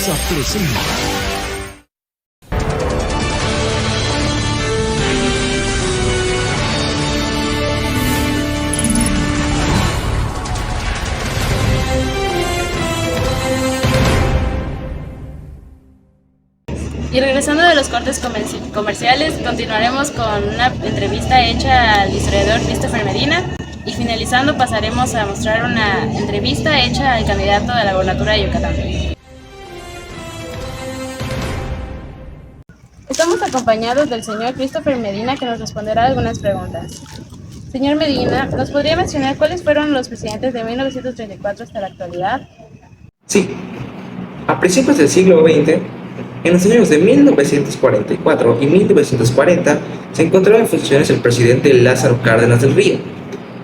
FEMSA presenta. Y regresando de los cortes comerciales, continuaremos con una entrevista hecha al historiador Christopher Medina y finalizando pasaremos a mostrar una entrevista hecha al candidato a la gobernatura de Yucatán. Estamos acompañados del señor Christopher Medina, que nos responderá algunas preguntas. Señor Medina, ¿nos podría mencionar cuáles fueron los presidentes de 1934 hasta la actualidad? Sí, a principios del siglo XX, en los años de 1944 y 1940, se encontraba en funciones el presidente Lázaro Cárdenas del Río.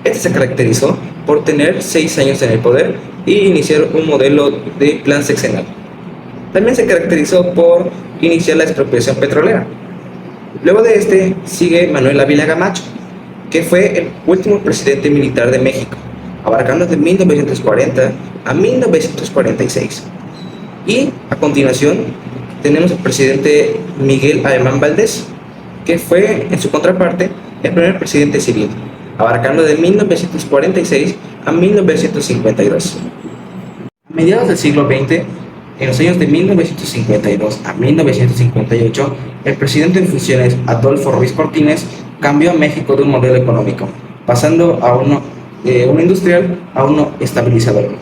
Este se caracterizó por tener 6 años en el poder y iniciar un modelo de plan sexenal. También se caracterizó por iniciar la expropiación petrolera. Luego de este sigue Manuel Ávila Camacho, que fue el último presidente militar de México, abarcando de 1940 a 1946. Y a continuación tenemos al presidente Miguel Alemán Valdés, que fue en su contraparte el primer presidente civil, abarcando de 1946 a 1952. A mediados del siglo XX, en los años de 1952 a 1958, el presidente en funciones Adolfo Ruiz Cortines cambió a México de un modelo económico, pasando a uno industrial a uno estabilizador.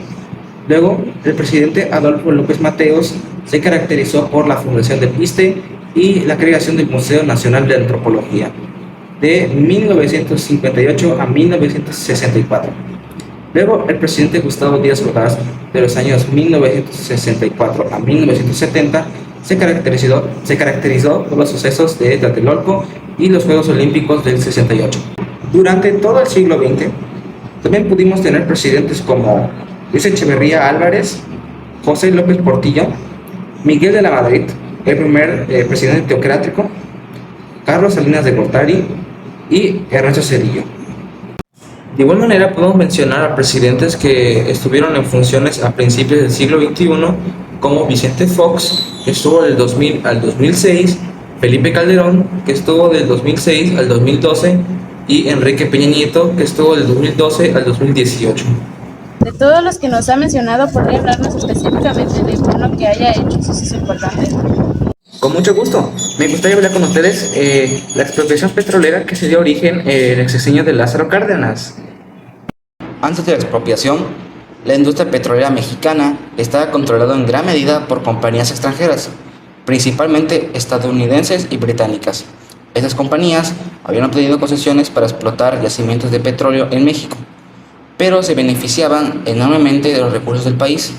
Luego, el presidente Adolfo López Mateos se caracterizó por la fundación del ISSSTE y la creación del Museo Nacional de Antropología de 1958 a 1964. Luego, el presidente Gustavo Díaz Ordaz, de los años 1964 a 1970, se caracterizó por los sucesos de Tlatelolco y los Juegos Olímpicos del 68. Durante todo el siglo XX, también pudimos tener presidentes como Luis Echeverría Álvarez, José López Portillo, Miguel de la Madrid, el primer presidente teocrático, Carlos Salinas de Gortari y Ernesto Zedillo. De igual manera podemos mencionar a presidentes que estuvieron en funciones a principios del siglo XXI, como Vicente Fox, que estuvo del 2000 al 2006, Felipe Calderón, que estuvo del 2006 al 2012, y Enrique Peña Nieto, que estuvo del 2012 al 2018. De todos los que nos ha mencionado, ¿podría hablarnos específicamente de uno que haya hecho un suceso importante? Con mucho gusto. Me gustaría hablar con ustedes la expropiación petrolera que se dio origen en el sexenio de Lázaro Cárdenas. Antes de la expropiación, la industria petrolera mexicana estaba controlada en gran medida por compañías extranjeras, principalmente estadounidenses y británicas. Estas compañías habían obtenido concesiones para explotar yacimientos de petróleo en México, pero se beneficiaban enormemente de los recursos del país,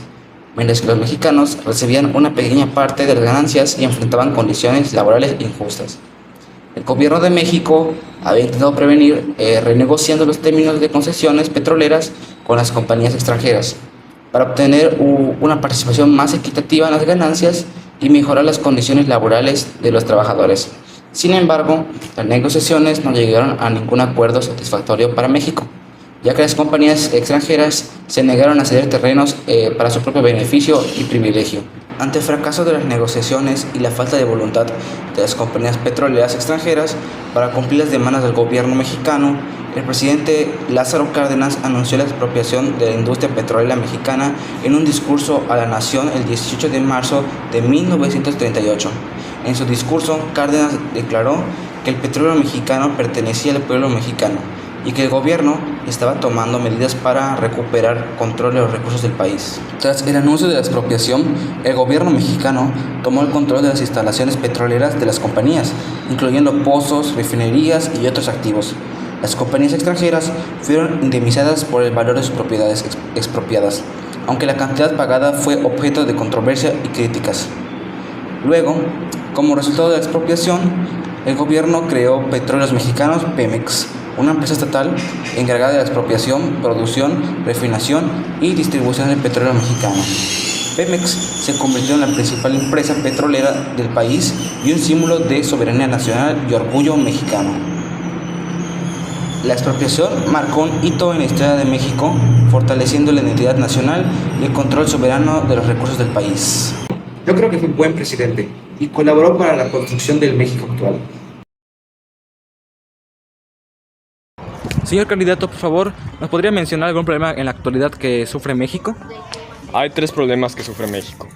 mientras que los mexicanos recibían una pequeña parte de las ganancias y enfrentaban condiciones laborales injustas. El gobierno de México había intentado prevenir renegociando los términos de concesiones petroleras con las compañías extranjeras para obtener una participación más equitativa en las ganancias y mejorar las condiciones laborales de los trabajadores. Sin embargo, las negociaciones no llegaron a ningún acuerdo satisfactorio para México, ya que las compañías extranjeras se negaron a ceder terrenos para su propio beneficio y privilegio. Ante el fracaso de las negociaciones y la falta de voluntad de las compañías petroleras extranjeras para cumplir las demandas del gobierno mexicano, el presidente Lázaro Cárdenas anunció la expropiación de la industria petrolera mexicana en un discurso a la nación el 18 de marzo de 1938. En su discurso, Cárdenas declaró que el petróleo mexicano pertenecía al pueblo mexicano y que el gobierno estaba tomando medidas para recuperar control de los recursos del país. Tras el anuncio de la expropiación, el gobierno mexicano tomó el control de las instalaciones petroleras de las compañías, incluyendo pozos, refinerías y otros activos. Las compañías extranjeras fueron indemnizadas por el valor de sus propiedades expropiadas, aunque la cantidad pagada fue objeto de controversia y críticas. Luego, como resultado de la expropiación, el gobierno creó Petróleos Mexicanos, Pemex, una empresa estatal encargada de la expropiación, producción, refinación y distribución del petróleo mexicano. Pemex se convirtió en la principal empresa petrolera del país y un símbolo de soberanía nacional y orgullo mexicano. La expropiación marcó un hito en la historia de México, fortaleciendo la identidad nacional y el control soberano de los recursos del país. Yo creo que fue un buen presidente y colaboró para la construcción del México actual. Señor candidato, por favor, ¿nos podría mencionar algún problema en la actualidad que sufre México? Hay tres problemas que sufre México.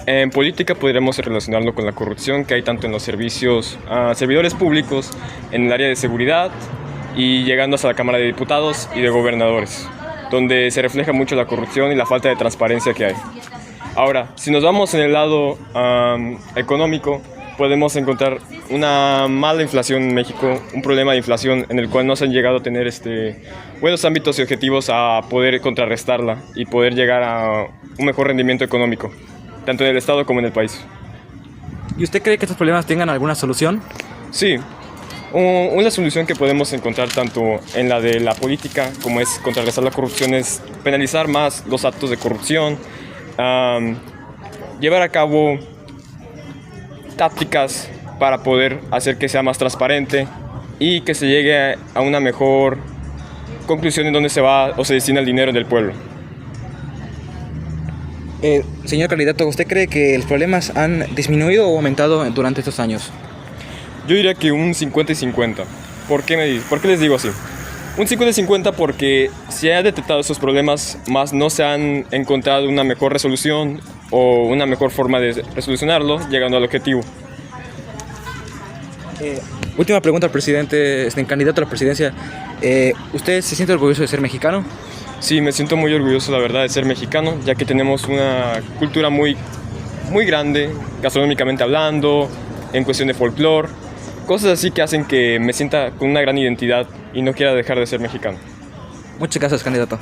En política podríamos relacionarlo con la corrupción que hay tanto en los servicios a servidores públicos, en el área de seguridad y llegando hasta la Cámara de Diputados y de Gobernadores, donde se refleja mucho la corrupción y la falta de transparencia que hay. Ahora, si nos vamos en el lado económico, podemos encontrar una mala inflación en México, un problema de inflación en el cual no se han llegado a tener buenos ámbitos y objetivos a poder contrarrestarla y poder llegar a un mejor rendimiento económico, tanto en el Estado como en el país. ¿Y usted cree que estos problemas tengan alguna solución? Sí, una solución que podemos encontrar tanto en la de la política como es contrarrestar la corrupción es penalizar más los actos de corrupción, llevar a cabo tácticas para poder hacer que sea más transparente y que se llegue a una mejor conclusión en dónde se va o se destina el dinero del pueblo. Señor candidato, ¿usted cree que los problemas han disminuido o aumentado durante estos años? Yo diría que un 50 y 50. ¿Por qué les digo así? Un 50 y 50 porque se han detectado esos problemas, más no se han encontrado una mejor resolución o una mejor forma de resolucionarlo, llegando al objetivo. Última pregunta al presidente, candidato a la presidencia. ¿Usted se siente orgulloso de ser mexicano? Sí, me siento muy orgulloso, la verdad, de ser mexicano, ya que tenemos una cultura muy, muy grande, gastronómicamente hablando, en cuestión de folclore, cosas así que hacen que me sienta con una gran identidad y no quiera dejar de ser mexicano. Muchas gracias, candidato.